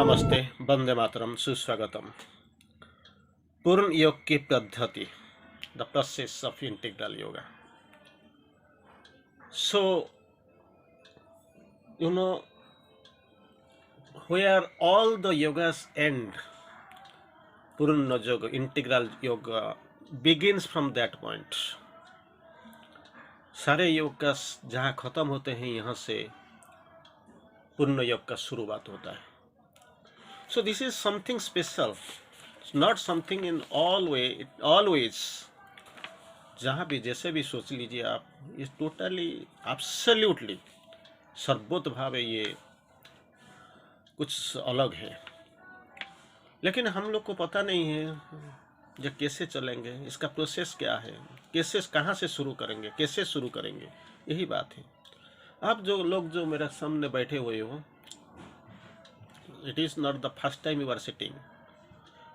नमस्ते, वंदे मातरम, सुस्वागतम। पूर्ण योग की पद्धति, the process of integral yoga. So, you know, where all the yogas end, Purna Yoga, integral yoga begins from that point. सारे योग का जहाँ खत्म होते हैं यहाँ से पूर्ण योग का शुरुआत होता है. So this is something special. It's not something in all way, always. जहाँ भी जैसे भी सोच लीजिए आप, ये टोटली एब्सोल्युटली सर्वोत भाव है, ये कुछ अलग है. लेकिन हम लोग को पता नहीं है ये कैसे चलेंगे, इसका प्रोसेस क्या है, कैसे कहाँ से शुरू करेंगे, कैसे शुरू करेंगे, यही बात है. आप जो लोग जो मेरे सामने बैठे हुए हो, it is not the first time you are sitting.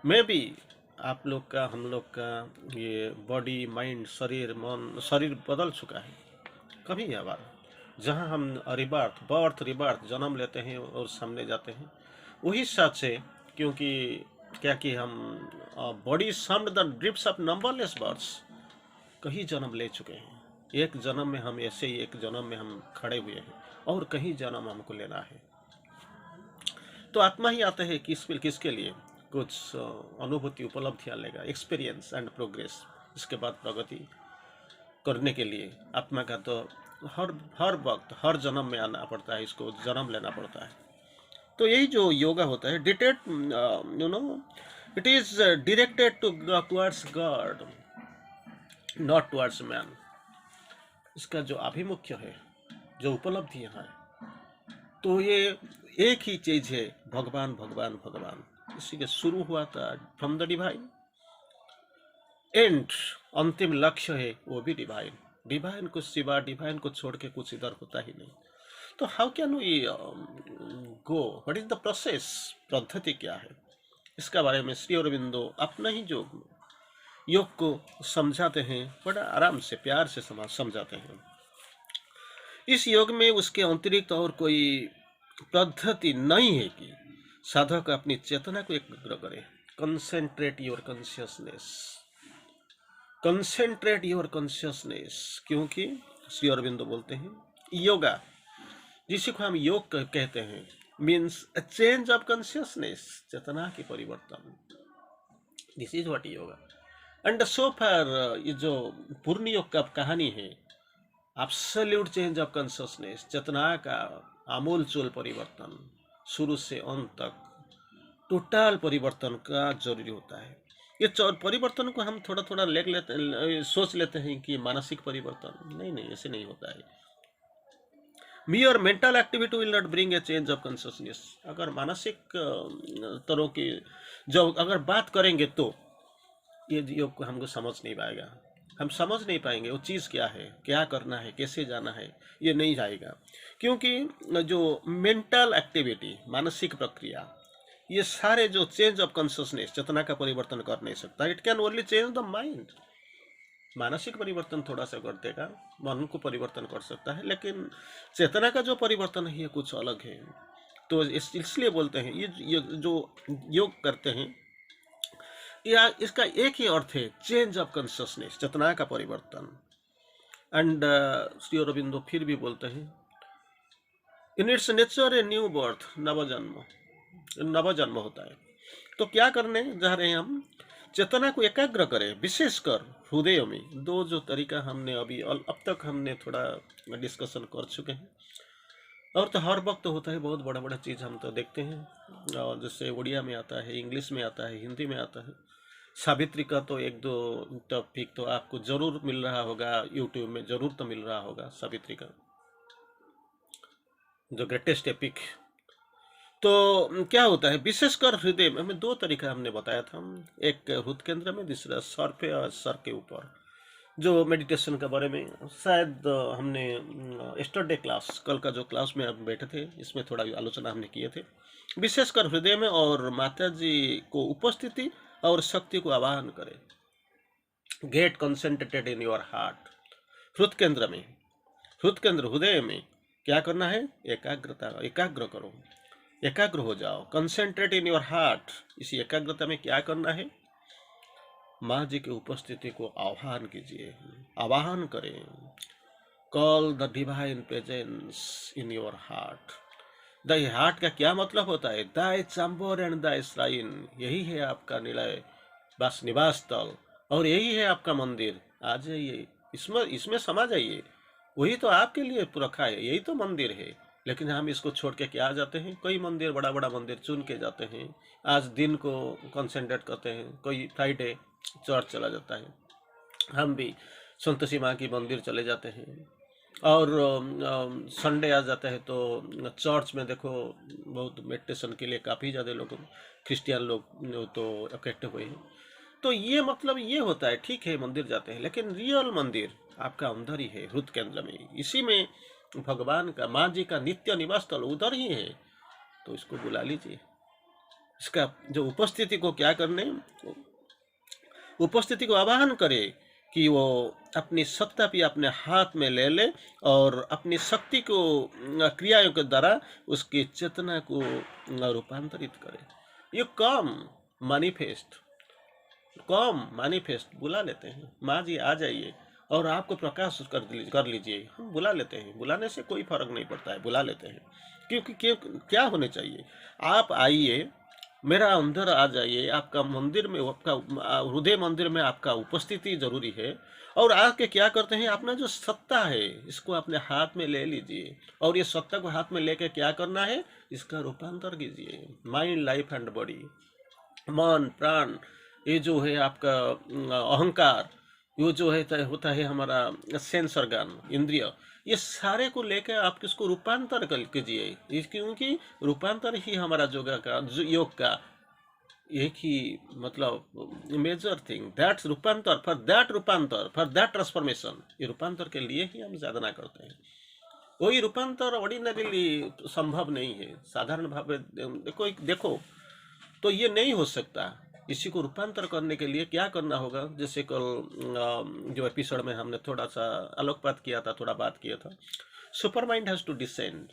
Maybe आप लोग का, हम लोग का ये बॉडी, माइंड, शरीर बदल चुका है कभी बार, जहाँ हम रिबर्थ जन्म लेते हैं और सामने जाते हैं, वही सच है. क्योंकि क्या कि हम body summed the drips of numberless birds, कहीं जन्म ले चुके हैं. एक जन्म में हम ऐसे ही, एक जन्म में हम खड़े हुए हैं और कहीं जन्म हमको लेना है. तो आत्मा ही आता है किसके लिए, कुछ अनुभूति, उपलब्धियाँ लेगा, एक्सपीरियंस एंड प्रोग्रेस. इसके बाद प्रगति करने के लिए आत्मा का तो हर वक्त, हर जन्म में आना पड़ता है, इसको जन्म लेना पड़ता है. तो यही जो योगा होता है, it is directed towards God, not towards man. इसका जो आभिमुख्य है, जो उपलब्धियाँ हैं, तो ये एक ही चीज है, भगवान भगवान भगवान. इसी के शुरू हुआ था फ्रॉम द डिवाइन, एंड अंतिम लक्ष्य है वो भी डिवाइन. डिवाइन को सिवा, डिवाइन को छोड़ के कुछ इधर होता ही नहीं. तो how can we go, what is the process, पद्धति क्या है, इसका बारे में श्री अरविंदो अपना ही जो योग को समझाते हैं, बड़ा आराम से, प्यार से समझाते हैं. इस योग में उसके अतिरिक्त और कोई पद्धति नहीं है कि साधक अपनी चेतना को एकाग्र करे. कंसेंट्रेट योर कॉन्शियसनेस, क्योंकि श्री अरविंदो बोलते हैं योगा, जिसे को हम योग कहते हैं, means a change of consciousness, चेतना की परिवर्तन. This is what yoga. And so far ये जो पूर्ण योग का कहानी है, एब्सोल्यूट चेंज ऑफ कॉन्शियसनेस, चेतना का आमूल चूल परिवर्तन, शुरू से अंत तक टोटल परिवर्तन का जरूरी होता है. ये परिवर्तन को हम थोड़ा थोड़ा सोच लेते हैं कि मानसिक परिवर्तन, नहीं, ऐसे नहीं होता है. mere mental activity will not bring a change of consciousness. अगर मानसिक तरह की जो अगर बात करेंगे तो ये योग को हमको समझ नहीं पाएगा, हम समझ नहीं पाएंगे वो चीज़ क्या है, क्या करना है, कैसे जाना है, ये नहीं जाएगा. क्योंकि जो मेंटल एक्टिविटी, मानसिक प्रक्रिया, ये सारे जो चेंज ऑफ कॉन्शियसनेस, चेतना का परिवर्तन कर नहीं सकता. It can only change the mind. मानसिक परिवर्तन थोड़ा सा कर देगा, मन को परिवर्तन कर सकता है, लेकिन चेतना का जो परिवर्तन है ये कुछ अलग है. तो इसलिए बोलते हैं ये जो योग करते हैं, या इसका एक ही अर्थ है, चेंज ऑफ कॉन्शियसनेस, चेतना का परिवर्तन. एंड श्री अरविंदो फिर भी बोलते हैं, in its nature a new birth, नवजन्म होता है. तो क्या करने जा रहे हैं हम, चेतना को एकाग्र करें, विशेषकर हृदय में. दो जो तरीका हमने अभी अब तक हमने थोड़ा डिस्कशन कर चुके हैं, और तो हर वक्त होता है, बहुत बड़ा बड़ा चीज़ हम तो देखते हैं, और जैसे उड़िया में आता है, इंग्लिश में आता है, हिंदी में आता है. सावित्री का तो एक दो टॉपिक तो आपको जरूर मिल रहा होगा, यूट्यूब में जरूर तो मिल रहा होगा, सावित्री का जो ग्रेटेस्ट एपिक. तो क्या होता है, विशेषकर हृदय में, हमें दो तरीका हमने बताया था, एक हृदय केंद्र में, दूसरा सर पे और सर के ऊपर. जो मेडिटेशन के बारे में शायद हमने यस्टरडे क्लास, कल का जो क्लास में हम बैठे थे, इसमें थोड़ा आलोचना हमने किए थे, विशेषकर हृदय में, और माता जी को उपस्थिति और शक्ति को आवाहन करें. Get concentrated in your heart. हृदय केंद्र, हृदय में क्या करना है, एकाग्र करो. एकाग्र हो जाओ, कंसेंट्रेट इन योर हार्ट। इसी एकाग्रता में क्या करना है, माँ जी की उपस्थिति को आह्वान कीजिए, आवाहन करें। Call the divine presence in your heart. The heart का क्या मतलब होता है, दाय चांबर एंड दाय श्राइन, यही है आपका निलय, बस निवास स्थल, और यही है आपका मंदिर। आ जाइए, इसमें इसमें समा जाइए, वही तो आपके लिए रखा है, यही तो मंदिर है। लेकिन हम इसको छोड़ के क्या जाते हैं, कई मंदिर, बड़ा बड़ा मंदिर चुन के जाते हैं, आज दिन को कंसंट्रेट करते हैं, कोई फ्राइडे चर्च चला जाता है, हम भी संतोषी माँ की मंदिर चले जाते हैं, और संडे आ जाता है तो चर्च में देखो बहुत मेडिटेशन के लिए काफ़ी ज़्यादा लोग, क्रिश्चियन लोग तो इकट्ठे हुए हैं। तो ये मतलब ये होता है, ठीक है मंदिर जाते हैं, लेकिन रियल मंदिर आपका अंदर ही है, हृदय केंद्र में, इसी में भगवान का, माँ जी का नित्य निवास स्थल उधर ही है। तो इसको बुला लीजिए, इसका जो उपस्थिति को क्या करने, उपस्थिति को आवाहन करे कि वो अपनी सत्ता भी अपने हाथ में ले ले, और अपनी शक्ति को क्रियाओं के द्वारा उसकी चेतना को रूपांतरित करे। ये कम मैनिफेस्ट बुला लेते हैं, माँ जी आ जाइए और आपको प्रकाश कर लीजिए, हम बुला लेते हैं, बुलाने से कोई फर्क नहीं पड़ता है, बुला लेते हैं। क्योंकि क्या होने चाहिए, आप आइए, मेरा अंदर आ जाइए, आपका मंदिर में, आपका हृदय मंदिर में आपका उपस्थिति जरूरी है। और आके क्या करते हैं, अपना जो सत्ता है इसको अपने हाथ में ले लीजिए, और ये सत्ता को हाथ में लेके क्या करना है, इसका रूपांतर कीजिए। माइंड, लाइफ एंड बॉडी, मन, प्राण, ये जो है आपका अहंकार, ये जो है होता है हमारा सेंस ऑर्गन, इंद्रिय, ये सारे को लेकर आप किसको रूपांतर कीजिए, क्योंकि रूपांतर ही हमारा योग का एक ही मतलब मेजर थिंग, दैट्स रूपांतर, फॉर दैट ट्रांसफॉर्मेशन, ये रूपांतर के लिए ही हम साधना करते हैं। वही रूपांतर ऑर्डिनरीली संभव नहीं है, साधारण भाव में देखो तो ये नहीं हो सकता। इसी को रूपांतर करने के लिए क्या करना होगा, जैसे कल जो एपिसोड में हमने थोड़ा सा आलोकपात किया था, थोड़ा बात किया था, super mind has to descend.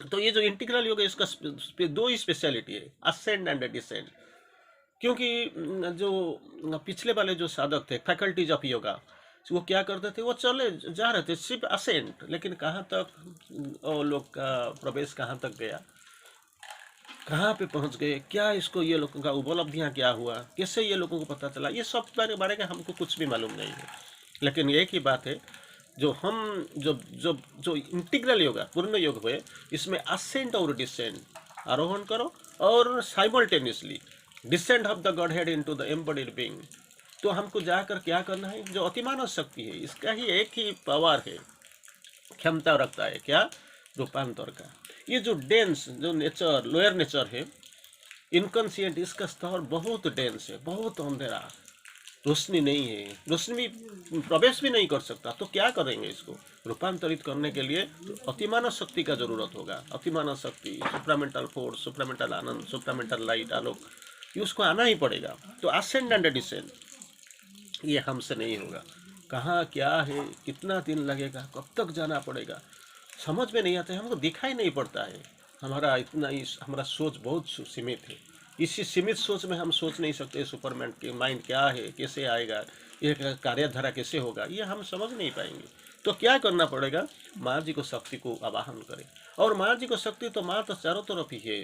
तो ये जो इंटीग्रल योग है इसका दो ही स्पेशलिटी है, असेंड एंड डिसेंड। क्योंकि जो पिछले वाले जो साधक थे, फैकल्टीज ऑफ योगा, वो क्या करते थे, वो चले जा रहे थे सिर्फ असेंट, लेकिन कहाँ तक वो लोग का प्रवेश कहाँ तक गया, कहाँ पे पहुंच गए, क्या इसको ये लोगों का उपलब्धियां क्या हुआ, कैसे ये लोगों को पता चला, ये सब बारे में हमको कुछ भी मालूम नहीं है। लेकिन एक ही बात है, जो हम जो जो जो इंटीग्रल योग, पूर्ण योग हुए, इसमें असेंट और डिसेंट, आरोहण करो और simultaneously descent of the godhead into the embodied being. तो हमको जाकर क्या करना है, जो अतिमानव शक्ति है, इसका ही एक ही पावर है, क्षमता रखता है, क्या, रूपांतर का। ये जो डेंस, जो नेचर, लोअर नेचर है, इनकॉन्शियंट, इसका स्तर बहुत डेंस है, बहुत अंधेरा, रोशनी नहीं है, रोशनी भी प्रवेश भी नहीं कर सकता। तो क्या करेंगे, इसको रूपांतरित करने के लिए अतिमानव शक्ति का जरूरत होगा। अतिमानव शक्ति, सुप्रामेंटल फोर्स, सुप्रामेंटल आनंद, सुप्रामेंटल लाइट, आलोक, ये उसको आना ही पड़ेगा। तो असेंड एंड डिसेंड ये हमसे नहीं होगा। कहाँ क्या है, कितना दिन लगेगा, कब तक जाना पड़ेगा, समझ में नहीं आता है, हमको दिखाई नहीं पड़ता है। हमारा सोच बहुत सीमित है। इसी सीमित सोच में हम सोच नहीं सकते सुपरमैन के माइंड क्या है, कैसे आएगा, ये कार्यधारा कैसे होगा, ये हम समझ नहीं पाएंगे। तो क्या करना पड़ेगा, माँ जी को शक्ति को आवाहन करें। और माँ जी को शक्ति तो माँ तो चारों तरफ ही है,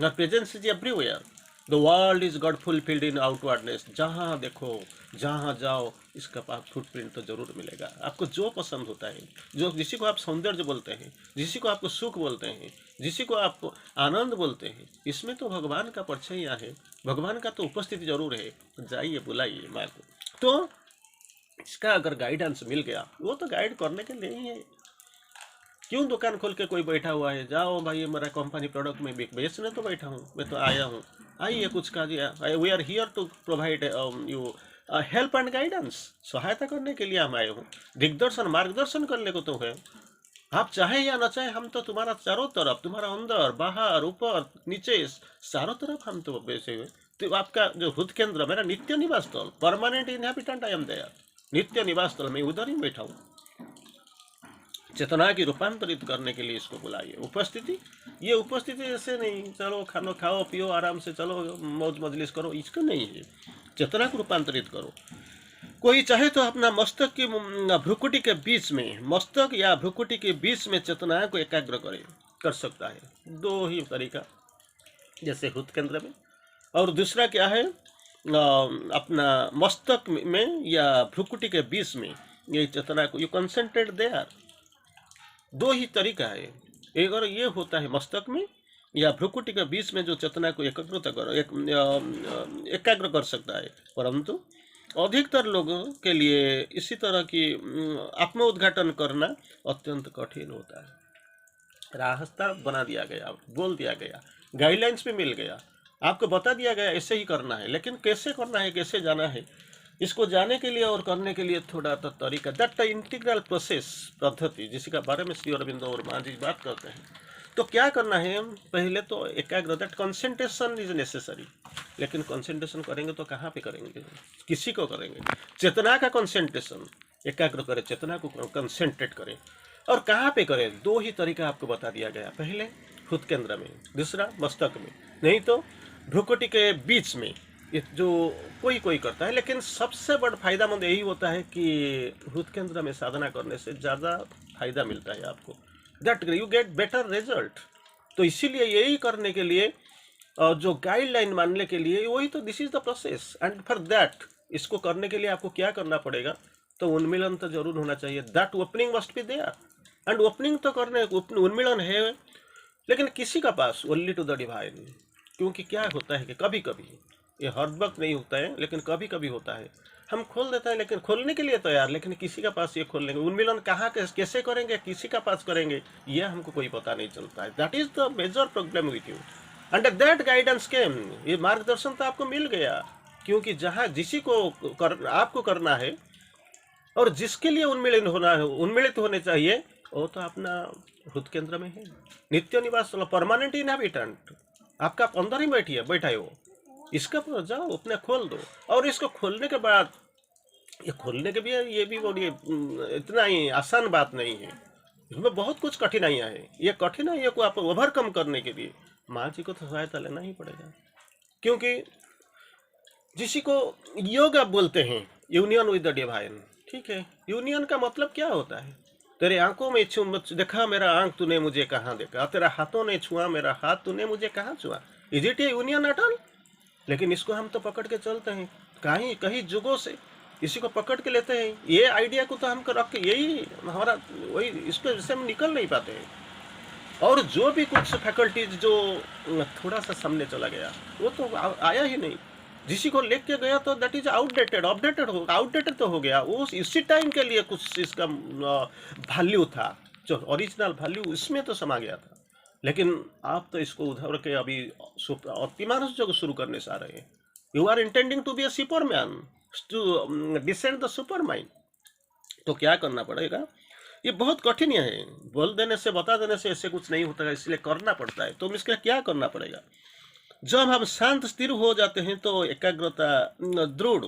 presence is everywhere. The world is God fulfilled in outwardness. जहाँ देखो, जहाँ जाओ, इसका फुटप्रिंट तो जरूर मिलेगा। आपको जो पसंद होता है, जो जिसी को आप सौंदर्य बोलते हैं, जिसी को आपको सुख बोलते हैं, जिसी को आप आनंद बोलते हैं, इसमें तो भगवान का परछाई है, भगवान का तो उपस्थिति जरूर है। जाइए, बुलाइए माँ को। तो इसका अगर गाइडेंस मिल गया, वो तो गाइड करने के लिए ही है। क्यों दुकान खोल के कोई बैठा हुआ है, जाओ भाई मेरा कंपनी प्रोडक्ट में बेचने तो बैठा हूँ, मैं तो आया हूँ, आइए कुछ काजिए। We are here to provide you help and guidance, सहायता करने के लिए हम आए हूँ, दिग्दर्शन, मार्गदर्शन करने को तो है। आप चाहे या न चाहे, हम तो तुम्हारा चारों तरफ, तुम्हारा अंदर बाहर ऊपर नीचे चारों तरफ हम तो बैसे हुए। तो आपका जो हृदय केंद्र, मेरा नित्य निवास स्थल, permanent inhabitant I am there, नित्य निवास स्थल में उधर ही बैठा हूँ। चेतना की रूपांतरित करने के लिए इसको बुलाइए। उपस्थिति, ये उपस्थिति ऐसे नहीं चलो खानो खाओ पियो आराम से चलो मौज मजलिस करो, इसको नहीं है। चेतना को रूपांतरित करो। कोई चाहे तो अपना मस्तक की भ्रुकुटी के बीच में, मस्तक या भ्रुकुटी के बीच में चेतना को एकाग्र कर सकता है। दो ही तरीका, जैसे हृदय केंद्र में, और दूसरा क्या है अपना मस्तक में या भ्रुकुटी के बीच में ये चेतना को यू कंसंट्रेट देयर। दो ही तरीका है। एक और ये होता है मस्तक में या भ्रुकुटी के बीच में जो चेतना को एकाग्र कर सकता है, परंतु अधिकतर लोगों के लिए इसी तरह की आत्मोद्घाटन करना अत्यंत कठिन होता है। रास्ता बना दिया गया, बोल दिया गया, गाइडलाइंस भी मिल गया, आपको बता दिया गया ऐसे ही करना है, लेकिन कैसे करना है, कैसे जाना है, इसको जाने के लिए और करने के लिए थोड़ा तो तरीका, दैट इंटीग्रल प्रोसेस पद्धति जिसका बारे में श्री अरविंदो और महाराज जी बात करते हैं। तो क्या करना है, पहले तो एकाग्र, दैट कंसंट्रेशन इज नेसेसरी। लेकिन कंसंट्रेशन करेंगे तो कहाँ पे करेंगे, किसी को करेंगे? चेतना का कंसंट्रेशन, एकाग्र करें, चेतना को कंसंट्रेट करें। और कहाँ पे करें? दो ही तरीका आपको बता दिया गया, पहले हृदय केंद्र में, दूसरा मस्तक में, नहीं तो भ्रुकुटी के बीच में। ये जो कोई करता है, लेकिन सबसे बड़ा फायदामंद यही होता है कि हृदय केंद्र में साधना करने से ज़्यादा फायदा मिलता है आपको, that you get better result. तो इसीलिए यही करने के लिए जो गाइडलाइन मानने के लिए वही तो, this is the process. And for that, इसको करने के लिए आपको क्या करना पड़ेगा, तो उन्मिलन तो जरूर होना चाहिए, that opening must be there. And opening तो करने, उन्मिलन है, लेकिन किसी का पास, ओनली टू द डिवाइन। क्योंकि क्या होता है कि कभी कभी, ये हर वक्त नहीं होता है लेकिन कभी कभी होता है, हम खोल देते हैं लेकिन खोलने के लिए तैयार, लेकिन किसी का पास ये खोलने के उन्मिलन कहाँ कैसे करेंगे, किसी का पास करेंगे, ये हमको कोई पता नहीं चलता है। That is the major problem with you. Under that guidance came, ये मार्गदर्शन तो आपको मिल गया, क्योंकि जहाँ जिसी को आपको करना है और जिसके लिए उन्मिलित होने चाहिए, वो तो अपना हृदय केंद्र में है, नित्य निवास, परमानेंट इनहैबिटेंट, आपका अंदर ही बैठा है वो। इसका जाओ अपने खोल दो। और इसको खोलने के बाद, ये खोलने के भी ये भी बोलिए इतना ही आसान बात नहीं है, इसमें बहुत कुछ कठिनाइयाँ हैं। ये कठिनाइयों को आप ओवरकम करने के लिए माँ जी को तो सहायता लेना ही पड़ेगा। क्योंकि जिसी को योग आप बोलते हैं, यूनियन विद द डिवाइन, ठीक है, यूनियन का मतलब क्या होता है? तेरे आंखों में देखा मेरा आंख, तूने मुझे कहाँ देखा, तेरा हाथों ने छुआ मेरा हाथ, तूने मुझे कहाँ छुआ। Is it A union at all? लेकिन इसको हम तो पकड़ के चलते हैं, कहीं जुगों से इसी को पकड़ के लेते हैं। ये आइडिया को तो हम रख के, यही हमारा वही, इसको से हम निकल नहीं पाते हैं। और जो भी कुछ फैकल्टीज जो थोड़ा सा सामने चला गया, वो तो आया ही नहीं। जिसी को लेके गया तो दैट इज आउटडेटेड तो हो गया। वो इसी टाइम के लिए कुछ इसका वैल्यू था, जो ओरिजिनल वैल्यू इसमें तो समा गया था। लेकिन आप तो इसको उधर के अभी अतिमानस जो शुरू करने से आ रहे हैं। You are intending to be a superman, to descend the super mind. तो क्या करना पड़ेगा, ये बहुत कठिन है, बोल देने से बता देने से ऐसे कुछ नहीं होता है, इसलिए करना पड़ता है। तो इसका क्या करना पड़ेगा, जब हम शांत स्थिर हो जाते हैं तो एकाग्रता दृढ़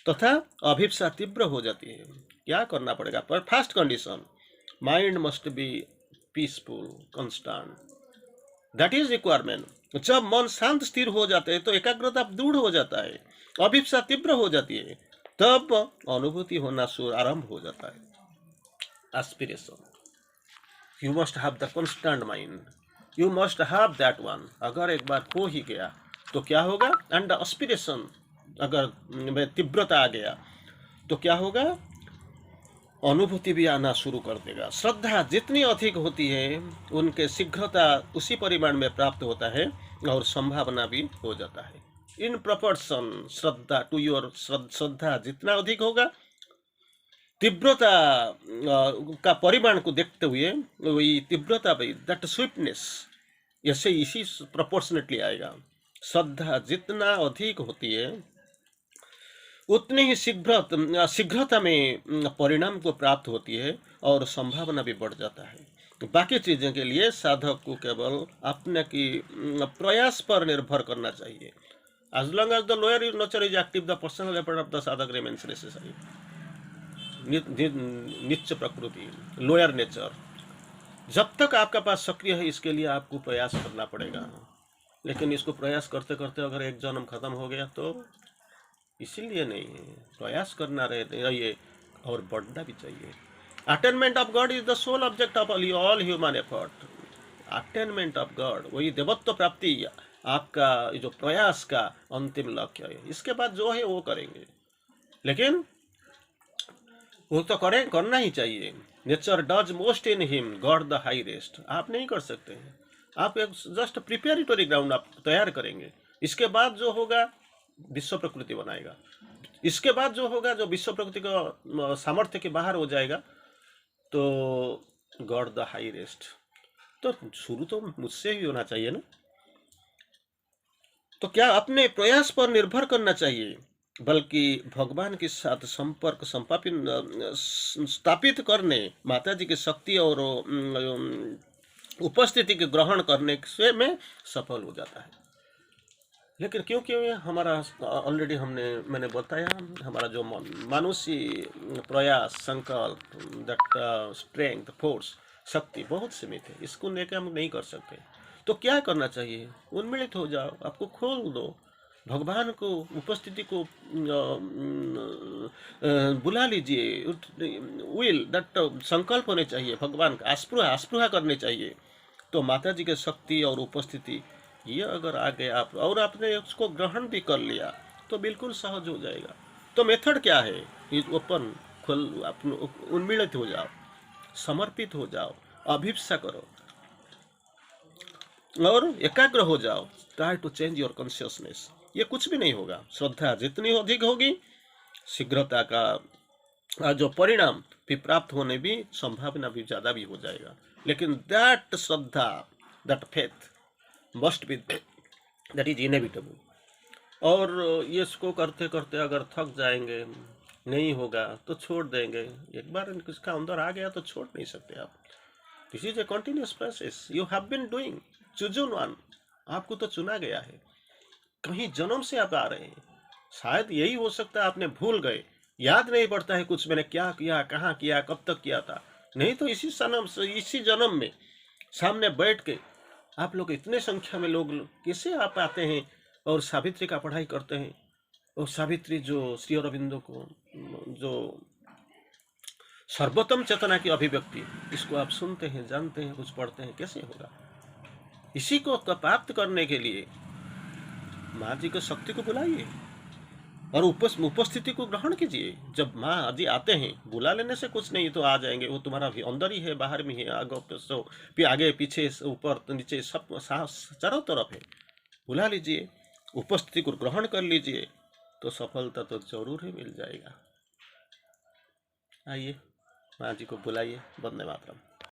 तथा अभिप्सा तीव्र हो जाती है। क्या करना पड़ेगा, पर first condition, mind must be peaceful constant, that is requirement. जब मन शांत स्थिर हो जाते हैं तो एकाग्रता दृढ़ हो जाता है, अभिप्सा तीव्र हो जाती है, तब अनुभूति होना आरंभ हो जाता है। Aspiration, you must have the constant mind, you must have that one. अगर एक बार हो ही गया तो क्या होगा, एंड एस्पिरेशन, अगर तीव्रता आ गया तो क्या होगा, अनुभूति भी आना शुरू कर देगा। श्रद्धा जितनी अधिक होती है उनके शीघ्रता उसी परिमाण में प्राप्त होता है और संभावना भी हो जाता है। In proportion shraddha to your, श्रद्धा जितना अधिक होगा, तीव्रता का परिमाण को देखते हुए वही तीव्रता भी, दैट स्विफ्टनेस, ऐसे इसी प्रोपोर्शनेटली आएगा। श्रद्धा जितना अधिक होती है उतनी ही शीघ्रता में परिणाम को प्राप्त होती है और संभावना भी बढ़ जाता है। बाकी चीज़ों के लिए साधक को केवल अपने की प्रयास पर निर्भर करना चाहिए। As long as the lower nature is active, the personal effort of the sadhak remains necessary. नीच प्रकृति, लोअर नेचर, जब तक आपका पास सक्रिय है इसके लिए आपको प्रयास करना पड़ेगा। लेकिन इसको प्रयास करते करते अगर एक जन्म खत्म हो गया तो इसीलिए नहीं है, प्रयास करना रहिए और बढ़ना भी चाहिए। Attainment of God is the sole object of all human effort. Attainment of God, वही देवत्व प्राप्ति आपका जो प्रयास का अंतिम लक्ष्य है। इसके बाद जो है वो करेंगे, लेकिन वो तो करें, करना ही चाहिए। Nature does most in him, God the high rest. आप नहीं कर सकते हैं, आप एक जस्ट प्रिपेरेटरी ग्राउंड आप तैयार करेंगे। इसके बाद जो होगा विश्व प्रकृति बनाएगा। इसके बाद जो होगा, जो विश्व प्रकृति का सामर्थ्य के बाहर हो जाएगा, तो गॉड द हाई रेस्ट। तो शुरू तो मुझसे ही होना चाहिए ना। तो क्या अपने प्रयास पर निर्भर करना चाहिए, बल्कि भगवान के साथ संपर्क स्थापित करने, माता जी की शक्ति और उपस्थिति के ग्रहण करने से में सफल हो जाता है। लेकिन क्योंकि हमारा ऑलरेडी मैंने बताया, हमारा जो मानुषी प्रयास, संकल्प, दैट स्ट्रेंथ, फोर्स, शक्ति बहुत सीमित है, इसको लेकर हम नहीं कर सकते। तो क्या करना चाहिए? उन्मिलित हो जाओ, आपको खोल दो, भगवान को उपस्थिति को बुला लीजिए। विल दैट संकल्प होने चाहिए, भगवान का आस्पृहा करने चाहिए। तो माता जी की शक्ति और उपस्थिति ये अगर आ गए आप और आपने उसको ग्रहण भी कर लिया तो बिल्कुल सहज हो जाएगा। तो मेथड क्या है? ओपन, खुल, उन्मिलित हो जाओ, समर्पित हो जाओ, अभिप्सा करो और एकाग्र हो जाओ। Try to change your consciousness. ये कुछ भी नहीं होगा। श्रद्धा जितनी अधिक होगी, शीघ्रता का जो परिणाम भी प्राप्त होने भी संभावना भी ज़्यादा भी हो जाएगा। लेकिन that Shraddha, that faith must be, that is inevitable. और ये इसको करते करते अगर थक जाएंगे, नहीं होगा तो छोड़ देंगे। एक बार इसका अंदर आ गया तो छोड़ नहीं सकते आप। This is a continuous process. You have been doing, chosen one, आपको तो चुना गया है। कहीं जन्म से आप आ रहे हैं, शायद यही हो सकता है आपने भूल गए, याद नहीं पड़ता है कुछ, मैंने क्या किया, कहाँ किया, कब तक किया था। नहीं तो इसी जन्म में सामने बैठ के आप लोग इतने संख्या में लोग कैसे आप आते हैं और सावित्री का पढ़ाई करते हैं। और सावित्री जो श्री अरविंदो को जो सर्वोत्तम चेतना की अभिव्यक्ति, इसको आप सुनते हैं, जानते हैं, कुछ पढ़ते हैं, कैसे होगा? इसी को प्राप्त करने के लिए माँ जी की शक्ति को बुलाइए और उपस्थिति को ग्रहण कीजिए। जब माँ जी आते हैं, बुला लेने से कुछ नहीं, तो आ जाएंगे। वो तुम्हारा भी अंदर ही है, बाहर में है, आगे पीछे, ऊपर नीचे, सब चारों तरफ है। बुला लीजिए, उपस्थिति को ग्रहण कर लीजिए, तो सफलता तो जरूर ही मिल जाएगा। आइए, माँ जी को बुलाइए। वंदे मातरम।